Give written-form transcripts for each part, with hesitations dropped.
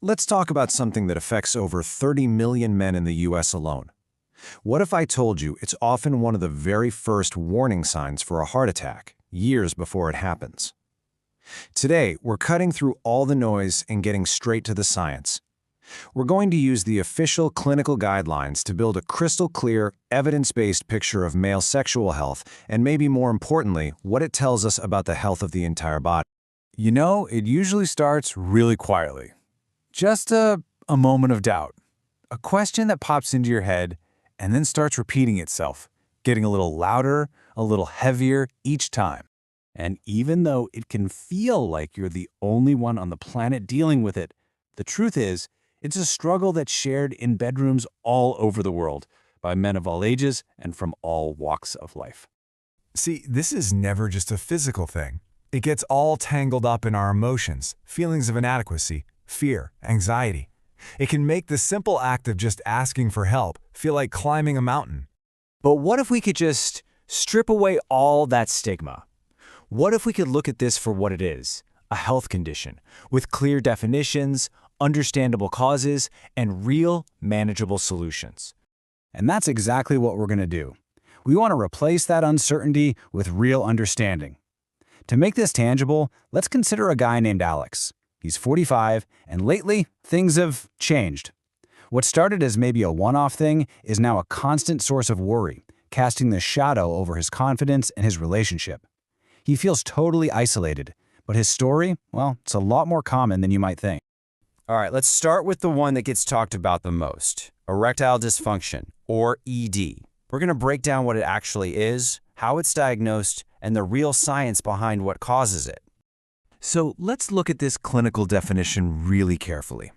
let's talk about something that affects over 30 million men in the US alone. What if I told you it's often one of the very first warning signs for a heart attack, years before it happens? Today, we're cutting through all the noise and getting straight to the science. We're going to use the official clinical guidelines to build a crystal-clear, evidence-based picture of male sexual health and, maybe more importantly, what it tells us about the health of the entire body. You know, it usually starts really quietly. Just a moment of doubt. A question that pops into your head and then starts repeating itself, getting a little louder, a little heavier each time. And even though it can feel like you're the only one on the planet dealing with it, the truth is, it's a struggle that's shared in bedrooms all over the world by men of all ages and from all walks of life. See, this is never just a physical thing. It gets all tangled up in our emotions, feelings of inadequacy, fear, anxiety. It can make the simple act of just asking for help feel like climbing a mountain. But what if we could just strip away all that stigma? What if we could look at this for what it is, a health condition, with clear definitions, understandable causes, and real, manageable solutions? And that's exactly what we're going to do. We want to replace that uncertainty with real understanding. To make this tangible, let's consider a guy named Alex. He's 45, and lately, things have changed. What started as maybe a one-off thing is now a constant source of worry, casting the shadow over his confidence and his relationship. He feels totally isolated, but his story, well, it's a lot more common than you might think. All right, let's start with the one that gets talked about the most, erectile dysfunction, or ED. We're going to break down what it actually is, how it's diagnosed, and the real science behind what causes it. So let's look at this clinical definition really carefully.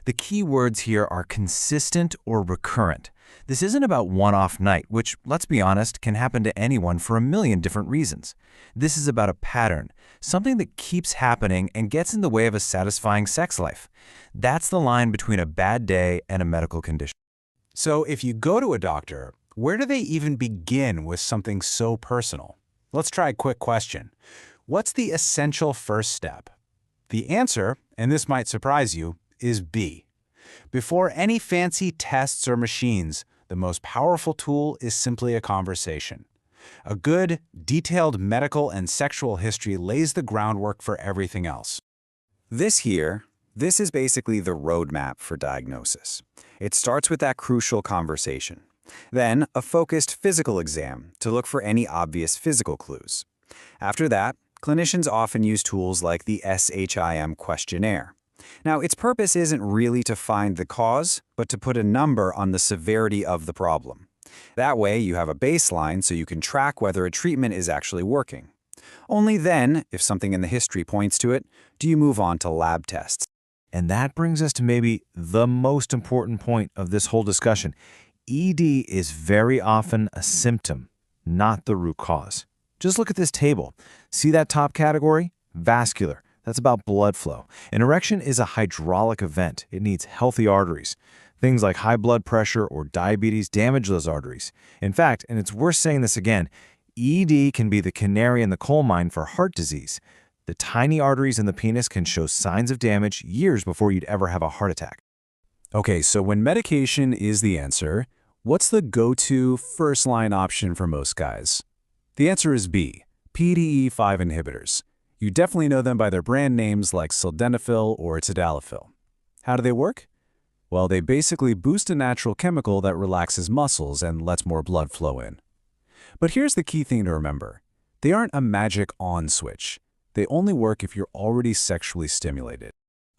The key words here are consistent or recurrent. This isn't about one-off night, which, let's be honest, can happen to anyone for a million different reasons. This is about a pattern, something that keeps happening and gets in the way of a satisfying sex life. That's the line between a bad day and a medical condition. So if you go to a doctor, where do they even begin with something so personal? Let's try a quick question. What's the essential first step? The answer, and this might surprise you, is B. Before any fancy tests or machines, the most powerful tool is simply a conversation. A good, detailed medical and sexual history lays the groundwork for everything else. This is basically the roadmap for diagnosis. It starts with that crucial conversation. Then, a focused physical exam to look for any obvious physical clues. After that, clinicians often use tools like the SHIM questionnaire. Now, its purpose isn't really to find the cause, but to put a number on the severity of the problem. That way, you have a baseline so you can track whether a treatment is actually working. Only then, if something in the history points to it, do you move on to lab tests. And that brings us to maybe the most important point of this whole discussion. ED is very often a symptom, not the root cause. Just look at this table. See that top category? Vascular. That's about blood flow. An erection is a hydraulic event. It needs healthy arteries. Things like high blood pressure or diabetes damage those arteries. In fact, and it's worth saying this again, ED can be the canary in the coal mine for heart disease. The tiny arteries in the penis can show signs of damage years before you'd ever have a heart attack. Okay, so when medication is the answer, what's the go-to first-line option for most guys? The answer is B, PDE5 inhibitors. You definitely know them by their brand names like sildenafil or tadalafil. How do they work? Well, they basically boost a natural chemical that relaxes muscles and lets more blood flow in. But here's the key thing to remember. They aren't a magic on switch. They only work if you're already sexually stimulated.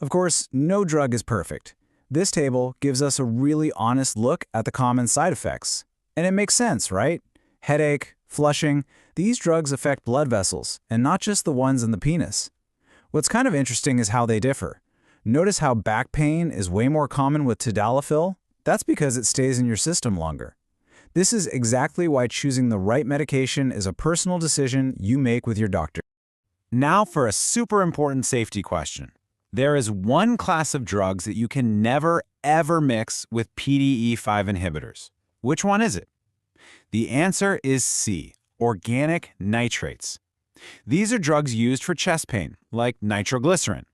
Of course, no drug is perfect. This table gives us a really honest look at the common side effects. And it makes sense, right? Headache, flushing, these drugs affect blood vessels, and not just the ones in the penis. What's kind of interesting is how they differ. Notice how back pain is way more common with tadalafil? That's because it stays in your system longer. This is exactly why choosing the right medication is a personal decision you make with your doctor. Now for a super important safety question. There is one class of drugs that you can never, ever mix with PDE5 inhibitors. Which one is it? The answer is C, organic nitrates. These are drugs used for chest pain, like nitroglycerin.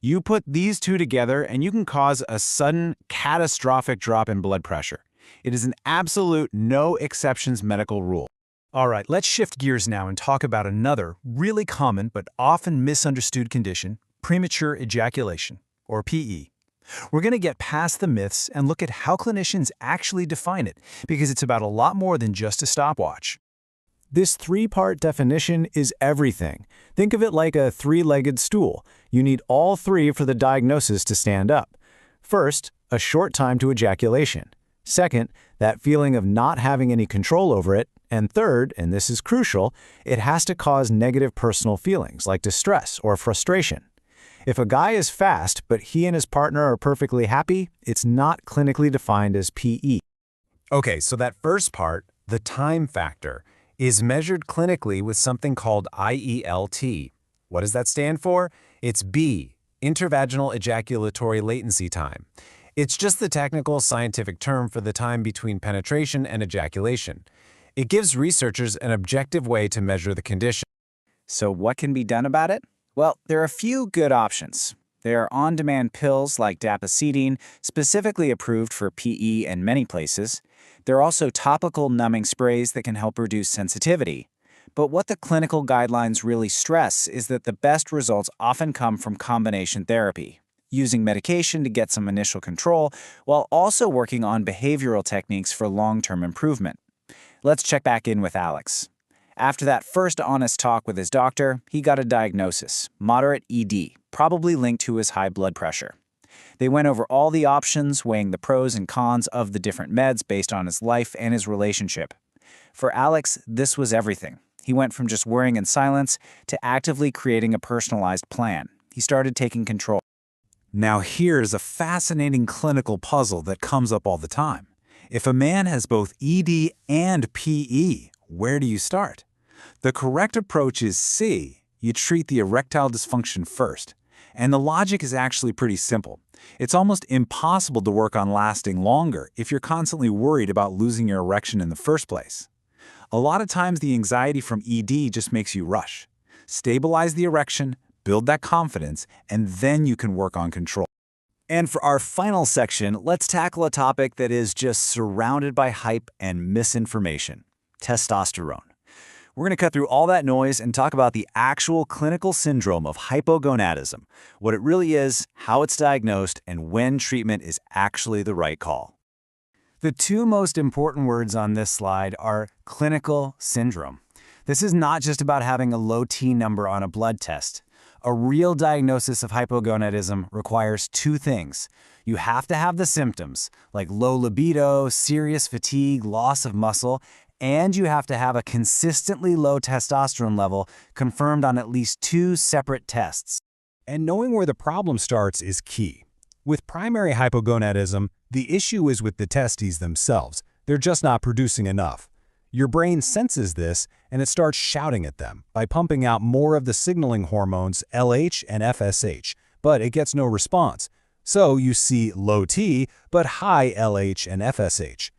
You put these two together and you can cause a sudden, catastrophic drop in blood pressure. It is an absolute no exceptions medical rule. All right, let's shift gears now and talk about another really common but often misunderstood condition, premature ejaculation, or PE. We're going to get past the myths and look at how clinicians actually define it, because it's about a lot more than just a stopwatch. This three-part definition is everything. Think of it like a three-legged stool. You need all three for the diagnosis to stand up. First, a short time to ejaculation. Second, that feeling of not having any control over it. And third, and this is crucial, it has to cause negative personal feelings like distress or frustration. If a guy is fast, but he and his partner are perfectly happy, it's not clinically defined as PE. Okay, so that first part, the time factor, is measured clinically with something called IELT. What does that stand for? It's B, intervaginal ejaculatory latency time. It's just the technical scientific term for the time between penetration and ejaculation. It gives researchers an objective way to measure the condition. So what can be done about it? Well, there are a few good options. There are on-demand pills like dapacetin, specifically approved for PE in many places. There are also topical numbing sprays that can help reduce sensitivity. But what the clinical guidelines really stress is that the best results often come from combination therapy, using medication to get some initial control, while also working on behavioral techniques for long-term improvement. Let's check back in with Alex. After that first honest talk with his doctor, he got a diagnosis, moderate ED, probably linked to his high blood pressure. They went over all the options, weighing the pros and cons of the different meds based on his life and his relationship. For Alex, this was everything. He went from just worrying in silence to actively creating a personalized plan. He started taking control. Now here's a fascinating clinical puzzle that comes up all the time. If a man has both ED and PE, where do you start? The correct approach is C. You treat the erectile dysfunction first. And the logic is actually pretty simple. It's almost impossible to work on lasting longer if you're constantly worried about losing your erection in the first place. A lot of times the anxiety from ED just makes you rush. Stabilize the erection, build that confidence, and then you can work on control. And for our final section, let's tackle a topic that is just surrounded by hype and misinformation: testosterone. We're going to cut through all that noise and talk about the actual clinical syndrome of hypogonadism, what it really is, how it's diagnosed, and when treatment is actually the right call. The two most important words on this slide are clinical syndrome. This is not just about having a low T number on a blood test. A real diagnosis of hypogonadism requires two things. You have to have the symptoms, like low libido, serious fatigue, loss of muscle, and you have to have a consistently low testosterone level confirmed on at least 2 separate tests. And knowing where the problem starts is key. With primary hypogonadism, the issue is with the testes themselves. They're just not producing enough. Your brain senses this, and it starts shouting at them by pumping out more of the signaling hormones LH and FSH, but it gets no response. So you see low T, but high LH and FSH.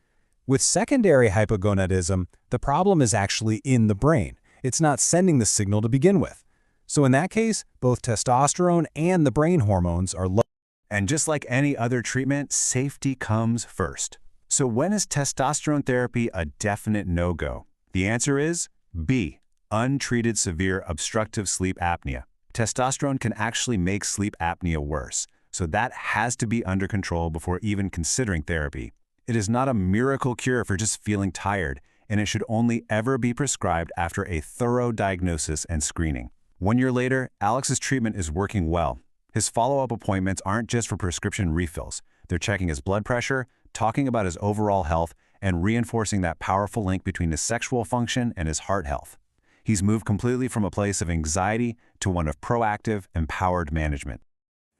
With secondary hypogonadism, the problem is actually in the brain. It's not sending the signal to begin with. So in that case, both testosterone and the brain hormones are low. And just like any other treatment, safety comes first. So when is testosterone therapy a definite no-go? The answer is B, untreated severe obstructive sleep apnea. Testosterone can actually make sleep apnea worse, so that has to be under control before even considering therapy. It is not a miracle cure for just feeling tired, and it should only ever be prescribed after a thorough diagnosis and screening. 1 year later, Alex's treatment is working well. His follow-up appointments aren't just for prescription refills. They're checking his blood pressure, talking about his overall health, and reinforcing that powerful link between his sexual function and his heart health. He's moved completely from a place of anxiety to one of proactive, empowered management.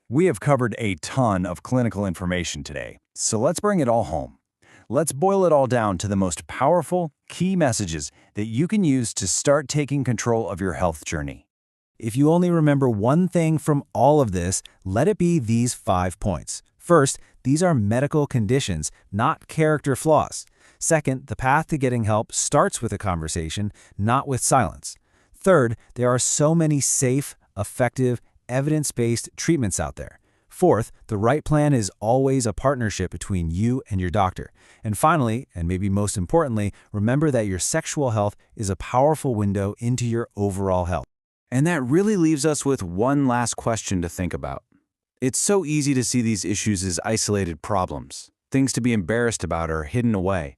We have covered a ton of clinical information today, so let's bring it all home. Let's boil it all down to the most powerful, key messages that you can use to start taking control of your health journey. If you only remember one thing from all of this, let it be these 5 points. First, these are medical conditions, not character flaws. Second, the path to getting help starts with a conversation, not with silence. Third, there are so many safe, effective, evidence-based treatments out there. Fourth, the right plan is always a partnership between you and your doctor. And finally, and maybe most importantly, remember that your sexual health is a powerful window into your overall health. And that really leaves us with one last question to think about. It's so easy to see these issues as isolated problems, things to be embarrassed about or hidden away.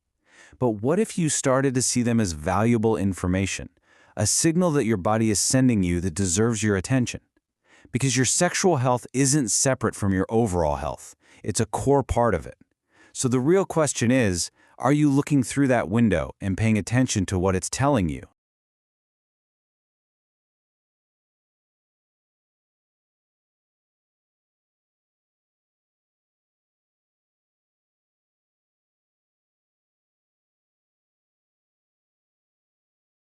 But what if you started to see them as valuable information, a signal that your body is sending you that deserves your attention? Because your sexual health isn't separate from your overall health. It's a core part of it. So the real question is, are you looking through that window and paying attention to what it's telling you?